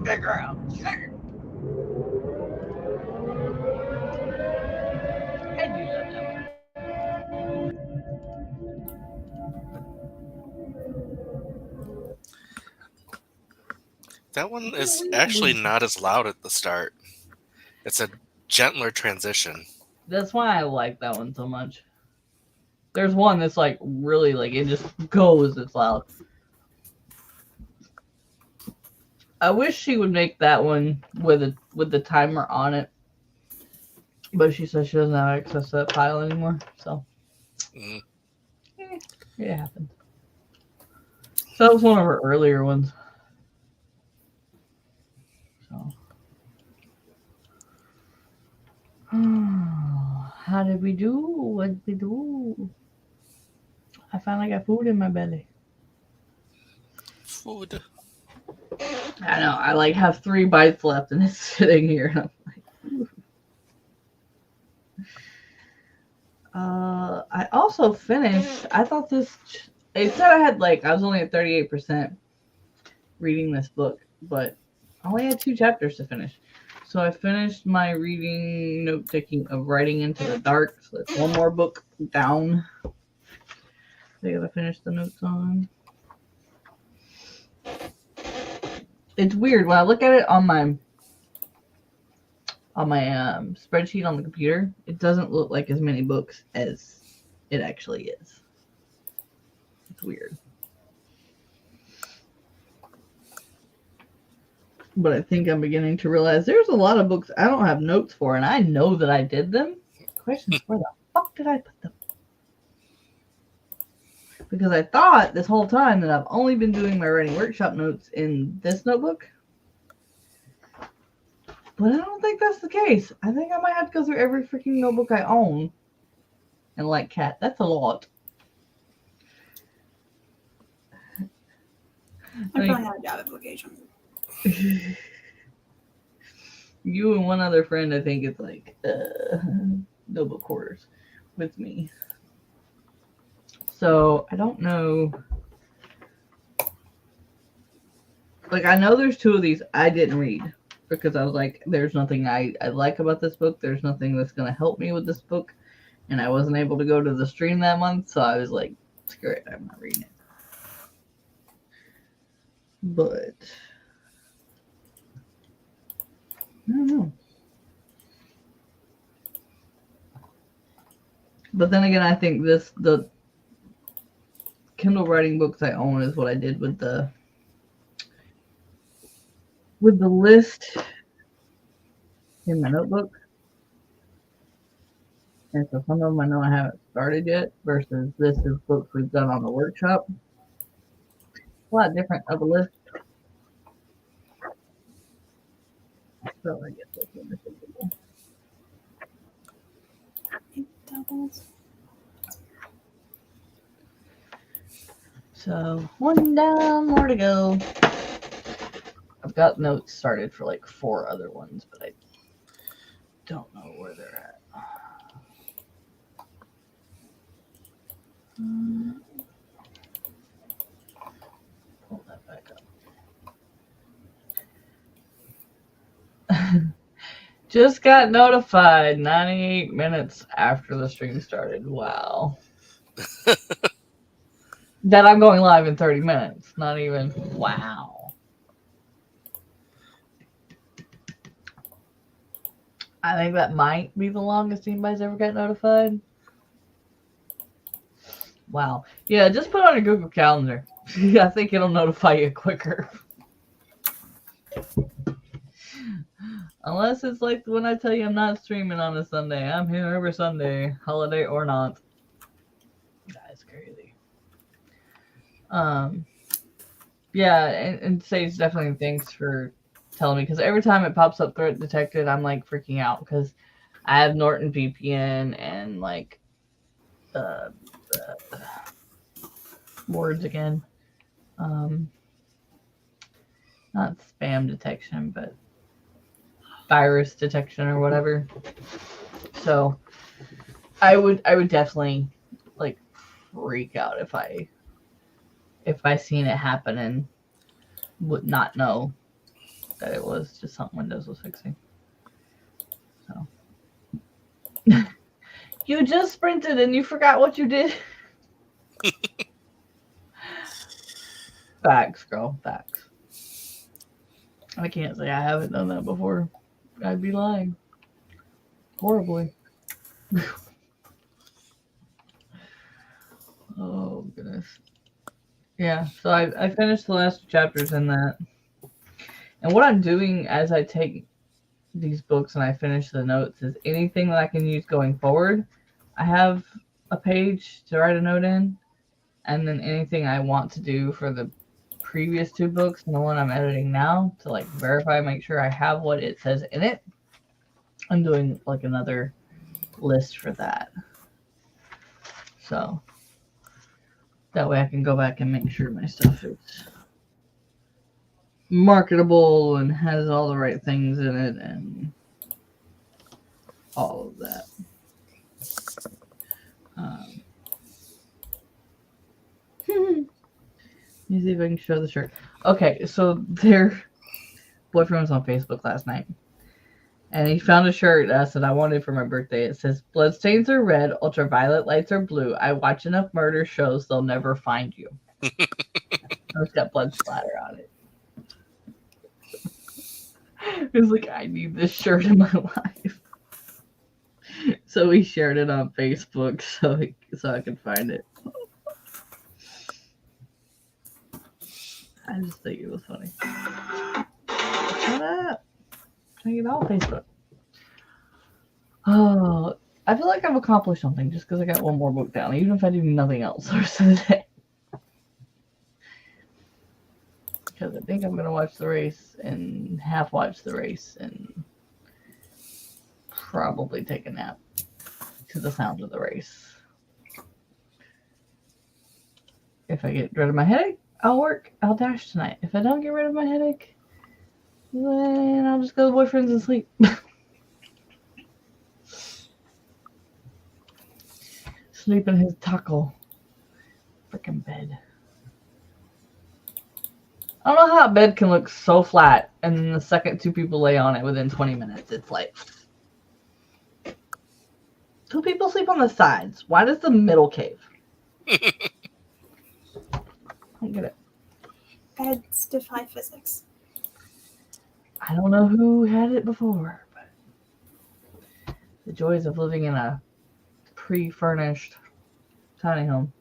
I do love that one. That one is actually not as loud at the start. It's a gentler transition. That's why I like that one so much. There's one that's like really like it just goes. It's loud. I wish she would make that one with the timer on it, but she says she doesn't have access to that file anymore. So it happened. So that was one of her earlier ones. So how did we do? What did we do? I finally got food in my belly. Food. I know. I like have 3 bites left, and it's sitting here. And I'm like, I also finished. I thought this. It said I had like I was only at 38% reading this book, but I only had 2 chapters to finish. So I finished my reading note taking of Writing into the Dark. So that's one more book down. I gotta finish the notes on. It's weird when I look at it on my spreadsheet on the computer. It doesn't look like as many books as it actually is. It's weird. But I think I'm beginning to realize there's a lot of books I don't have notes for, and I know that I did them. The question is, where the fuck did I put them? Because I thought this whole time that I've only been doing my writing workshop notes in this notebook. But I don't think that's the case. I think I might have to go through every freaking notebook I own. And like cat, that's a lot. I'm filling out a job application. You and one other friend, I think it's like notebook quarters with me. So I don't know. Like I know there's 2 of these I didn't read because I was like, there's nothing I like about this book. There's nothing that's gonna help me with this book, and I wasn't able to go to the stream that month, so I was like, screw it, I'm not reading it. But I don't know. But then again, I think the Kindle writing books I own is what I did with the list in my notebook. And so some of them I know I haven't started yet versus this is books we've done on the workshop. A lot different of a list. So I guess that's understandable. It doubles. So 1 down, more to go. I've got notes started for like 4 other ones, but I don't know where they're at. Pull that back up. Just got notified 98 minutes after the stream started. Wow. That I'm going live in 30 minutes. Not even. Wow. I think that might be the longest anybody's ever got notified. Wow. Yeah, just put on your Google Calendar. I think it'll notify you quicker. Unless it's like when I tell you I'm not streaming on a Sunday. I'm here every Sunday, holiday or not. That's crazy. Yeah, and Sage, definitely thanks for telling me, because every time it pops up threat detected, I'm like freaking out because I have Norton VPN and like words again. Not spam detection, but virus detection or whatever. So I would definitely like freak out if I seen it happen and would not know that it was just something Windows was fixing. So you just sprinted and you forgot what you did. Facts, girl. Facts. I can't say I haven't done that before. I'd be lying. Horribly. Oh, goodness. Yeah, so I finished the last 2 chapters in that. And what I'm doing as I take these books and I finish the notes is anything that I can use going forward. I have a page to write a note in, and then anything I want to do for the previous 2 books and the one I'm editing now to like verify, make sure I have what it says in it. I'm doing like another list for that. So that way I can go back and make sure my stuff is marketable and has all the right things in it and all of that. Let me see if I can show the shirt. Okay, so their boyfriend was on Facebook last night. And he found a shirt that said I wanted for my birthday. It says, bloodstains are red, ultraviolet lights are blue. I watch enough murder shows, they'll never find you. It's got blood splatter on it. It was like, I need this shirt in my life. So he shared it on Facebook so I could find it. I just think it was funny. Shut up. I get all Facebook. Oh, I feel like I've accomplished something just because I got one more book down, even if I do nothing else the rest of the day. Because I think I'm going to watch the race and half watch the race and probably take a nap to the sound of the race. If I get rid of my headache, I'll work. I'll dash tonight. If I don't get rid of my headache, then I'll just go to boyfriends and sleep. Sleep in his taco. Freaking bed. I don't know how a bed can look so flat, and then the second 2 people lay on it within 20 minutes, it's like 2 people sleep on the sides. Why does the middle cave? I don't get it. Beds defy physics. I don't know who had it before, but the joys of living in a pre-furnished tiny home.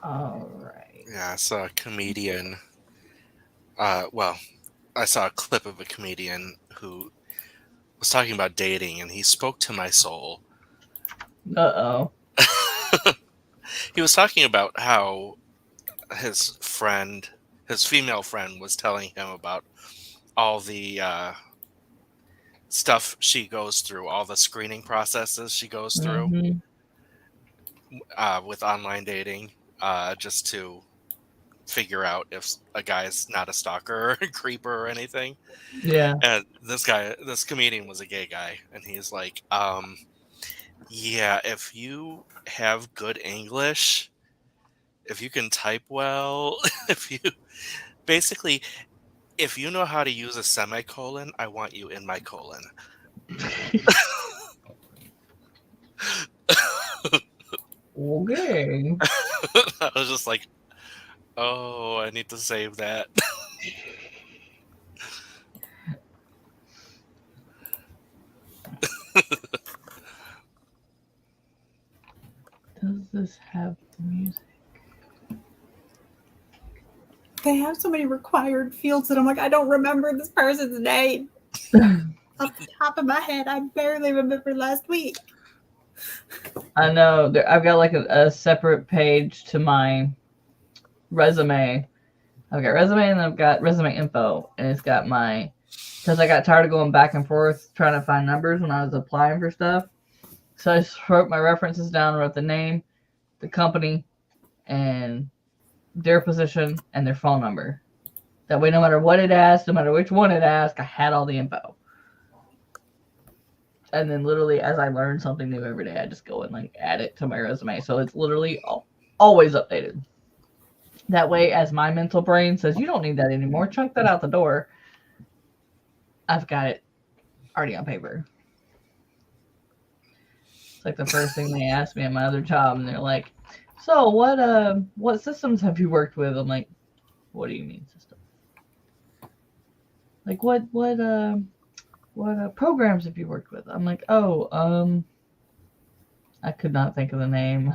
All right. Yeah, I saw a comedian. I saw a clip of a comedian who was talking about dating, and he spoke to my soul. Uh-oh. He was talking about how his female friend, was telling him about all the stuff she goes through, all the screening processes she goes through with online dating, just to figure out if a guy's not a stalker or a creeper or anything. Yeah. And this comedian was a gay guy, and he's like, yeah, if you have good English, if you can type well, if you know how to use a semicolon, I want you in my colon. Okay. I was just like, oh, I need to save that. Does this have music? They have so many required fields that I'm like, I don't remember this person's name. Off the top of my head, I barely remember last week. I know. I've got like a separate page to my resume. I've got resume and I've got resume info. And it's got because I got tired of going back and forth trying to find numbers when I was applying for stuff. So I just wrote my references down, wrote the name, the company, and their position and their phone number. That way, no matter what it asked, no matter which one it asked, I had all the info. And then literally, as I learn something new every day, I just go and like add it to my resume. So it's literally always updated. That way, as my mental brain says, you don't need that anymore, chunk that out the door, I've got it already on paper. It's like the first thing they asked me at my other job, and they're like, so what systems have you worked with? I'm like, what do you mean system? Like what programs have you worked with? I'm like, I could not think of the name.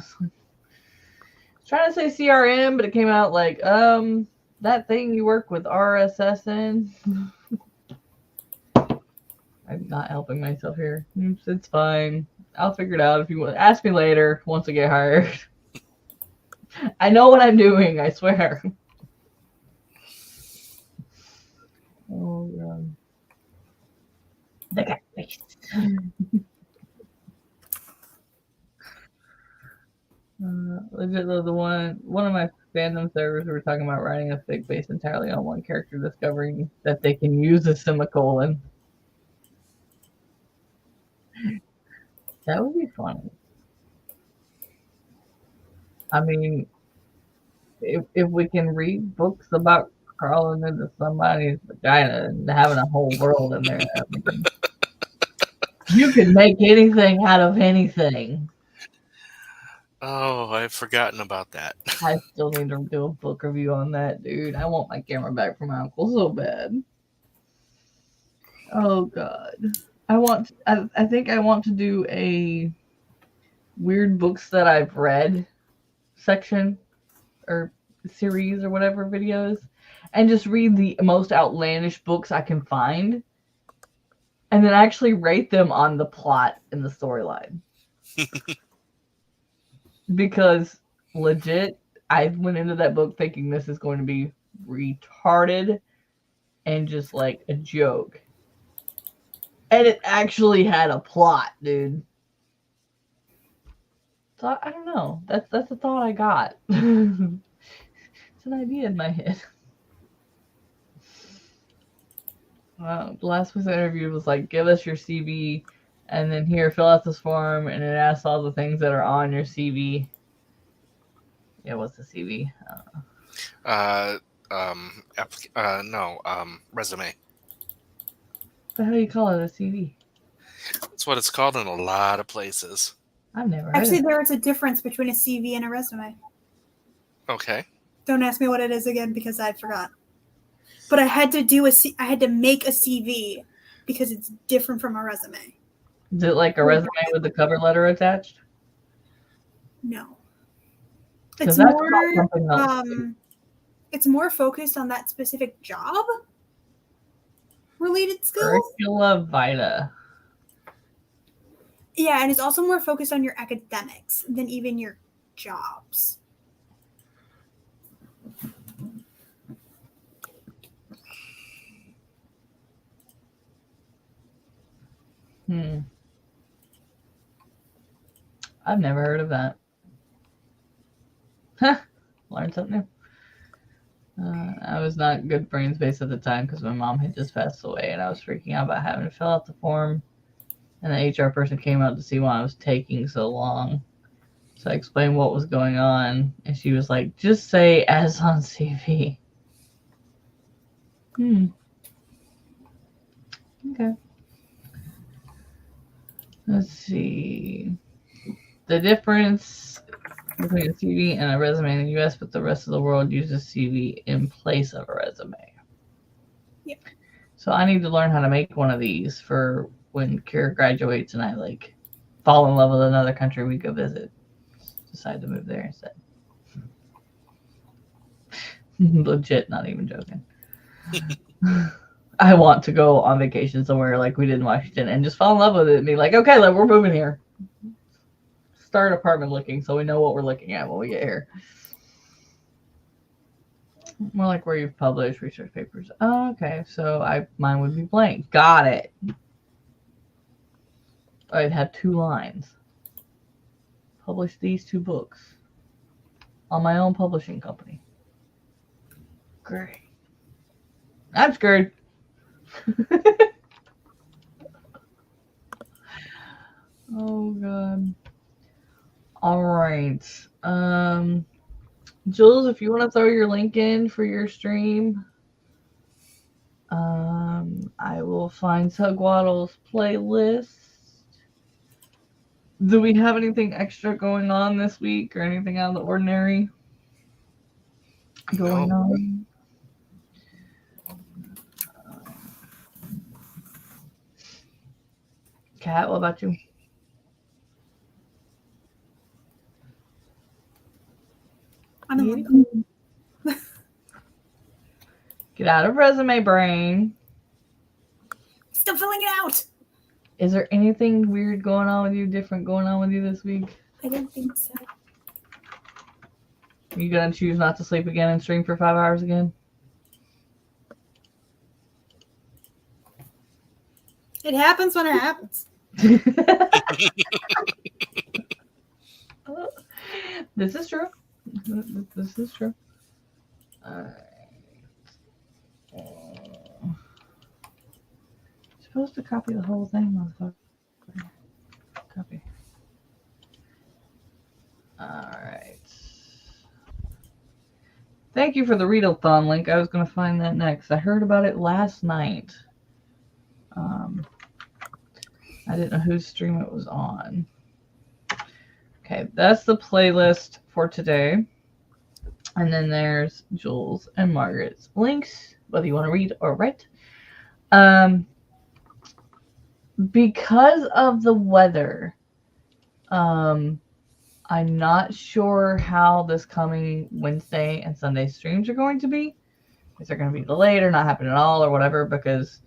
Trying to say CRM, but it came out like, that thing you work with RSS in. I'm not helping myself here. It's fine. I'll figure it out if you want. Ask me later once I get hired. I know what I'm doing, I swear. Oh, God. The cat face. Legit, the one of my fandom servers, we were talking about writing a fic based entirely on one character discovering that they can use a semicolon. That would be funny. I mean, if we can read books about crawling into somebody's vagina and having a whole world in there, I mean, you can make anything out of anything. Oh, I've forgotten about that. I still need to do a book review on that, dude. I want my camera back from my uncle so bad. Oh God, I think I want to do a weird books that I've read section or series or whatever videos, and just read the most outlandish books I can find, and then actually rate them on the plot and the storyline. Because legit, I went into that book thinking this is going to be retarded and just like a joke. And it actually had a plot, dude. So I don't know. That's a thought I got. It's an idea in my head. The last place I interviewed was like, give us your CV, and then here, fill out this form, and it asks all the things that are on your CV. Yeah, what's the CV? Resume. But how do you call it a CV? That's what it's called in a lot of places. I've never heard Actually, of it. there is a difference between a CV and a resume. Okay. Don't ask me what it is again because I forgot. But I had to make a CV because it's different from a resume. Is it like a resume with the cover letter attached? No. 'Cause It's that's more not something else. it's more focused on that specific job related skills. Curricula vitae. Yeah, and it's also more focused on your academics than even your jobs. I've never heard of that. Huh. Learned something new. I was not good brain space at the time because my mom had just passed away, and I was freaking out about having to fill out the form. And the HR person came out to see why I was taking so long. So I explained what was going on, and she was like, just say as on CV. Okay. Let's see. The difference between a CV and a resume in the US, but the rest of the world uses CV in place of a resume. Yep. So I need to learn how to make one of these for when Kira graduates and I like fall in love with another country we go visit. Decide to move there instead. Legit, not even joking. I want to go on vacation somewhere like we did in Washington and just fall in love with it and be like, okay, we're moving here. Start apartment looking so we know what we're looking at when we get here. More like where you've published research papers. Oh, okay, so mine would be blank. Got it. I'd have 2 lines. Publish these 2 books on my own publishing company. Great. I'm scared. Oh God. All right. Jules, if you want to throw your link in for your stream, I will find Tugwaddle's playlist. Do we have anything extra going on this week or anything out of the ordinary going on? Kat, what about you? I'm in limbo. Get out of resume brain. Still filling it out. Is there anything weird going on with you, different going on with you this week? I don't think so. Are you gonna choose not to sleep again and stream for 5 hours again? It happens when it happens. This is true. This is true. Supposed to copy the whole thing, motherfucker. Copy. Alright. Thank you for the readathon link. I was going to find that next. I heard about it last night. I didn't know whose stream it was on. Okay, that's the playlist for today. And then there's Jules and Margaret's links, whether you want to read or write. Because of the weather, I'm not sure how this coming Wednesday and Sunday streams are going to be. If they're going to be delayed or not happen at all or whatever, because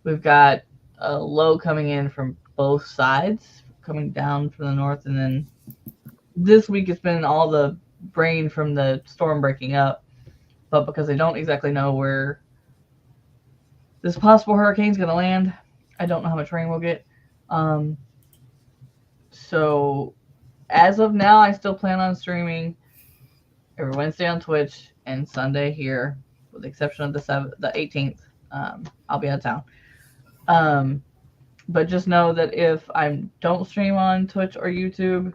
we've got a low coming in from both sides, coming down from the north, and then this week it's been all the rain from the storm breaking up. But because they don't exactly know where this possible hurricane's going to land, I don't know how much rain we'll get. So as of now, I still plan on streaming every Wednesday on Twitch and Sunday here, with the exception of the 18th. I'll be out of town. But just know that if I don't stream on Twitch or YouTube,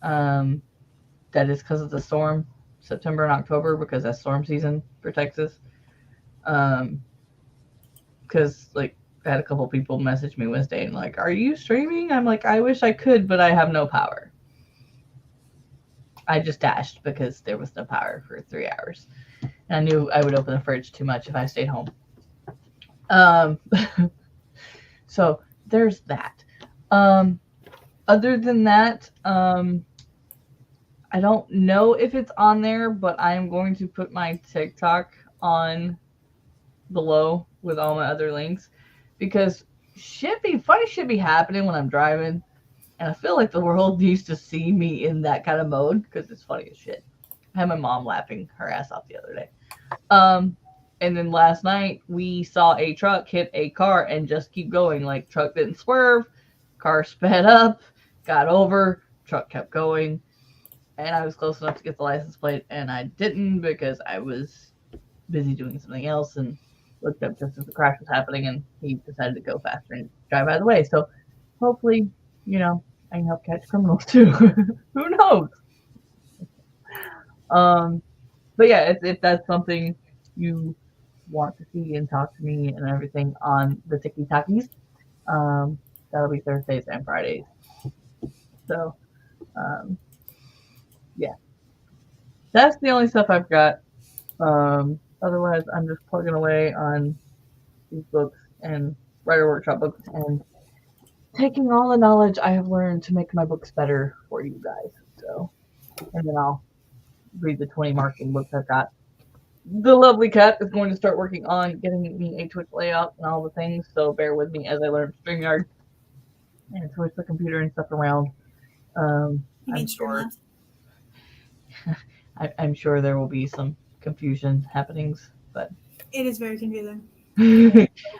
that is because of the storm, September and October, because that's storm season for Texas. Because, like, I had a couple people message me Wednesday and like, are you streaming? I'm like, I wish I could, but I have no power. I just dashed because there was no power for 3 hours. And I knew I would open the fridge too much if I stayed home. So there's that. Other than that, I don't know if it's on there, but I am going to put my TikTok on below with all my other links, because funny shit be happening when I'm driving, and I feel like the world needs to see me in that kind of mode because it's funny as shit. I had my mom laughing her ass off the other day. And then last night we saw a truck hit a car and just keep going. Like, truck didn't swerve, car sped up, got over, truck kept going, and I was close enough to get the license plate, and I didn't because I was busy doing something else and looked up just as the crash was happening, and he decided to go faster and drive out of the way. So hopefully, I can help catch criminals too. Who knows? But yeah, if that's something you want to see and talk to me and everything on the TikTokies, that'll be Thursdays and Fridays. So, yeah, that's the only stuff I've got. Otherwise, I'm just plugging away on these books and writer workshop books and taking all the knowledge I have learned to make my books better for you guys. So, and then I'll read the 20 marketing books I've got. The lovely Cat is going to start working on getting me a Twitch layout and all the things, so bear with me as I learn StreamYard and switch the computer and stuff around. I'm sure there will be some confusion happenings, but it is very confusing.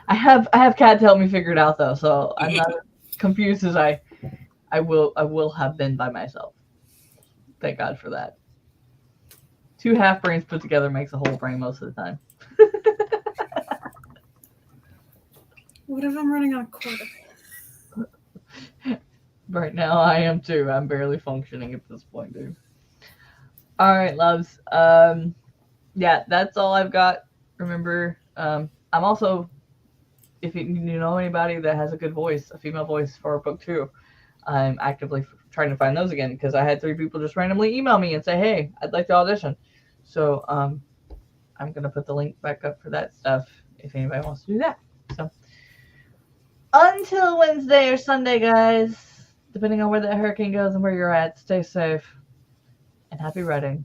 I have Cat to help me figure it out though, so I'm not as confused as I will have been by myself. Thank God for that. 2 half brains put together makes a whole brain most of the time. What if I'm running on a quarter? Right now I am too. I'm barely functioning at this point, dude. All right, loves. Yeah, that's all I've got. Remember, I'm also, if you know anybody that has a good voice, a female voice for book 2, I'm actively trying to find those again because I had 3 people just randomly email me and say, "Hey, I'd like to audition." So I'm gonna put the link back up for that stuff if anybody wants to do that. So until Wednesday or Sunday, guys, depending on where that hurricane goes and where you're at, stay safe and happy writing.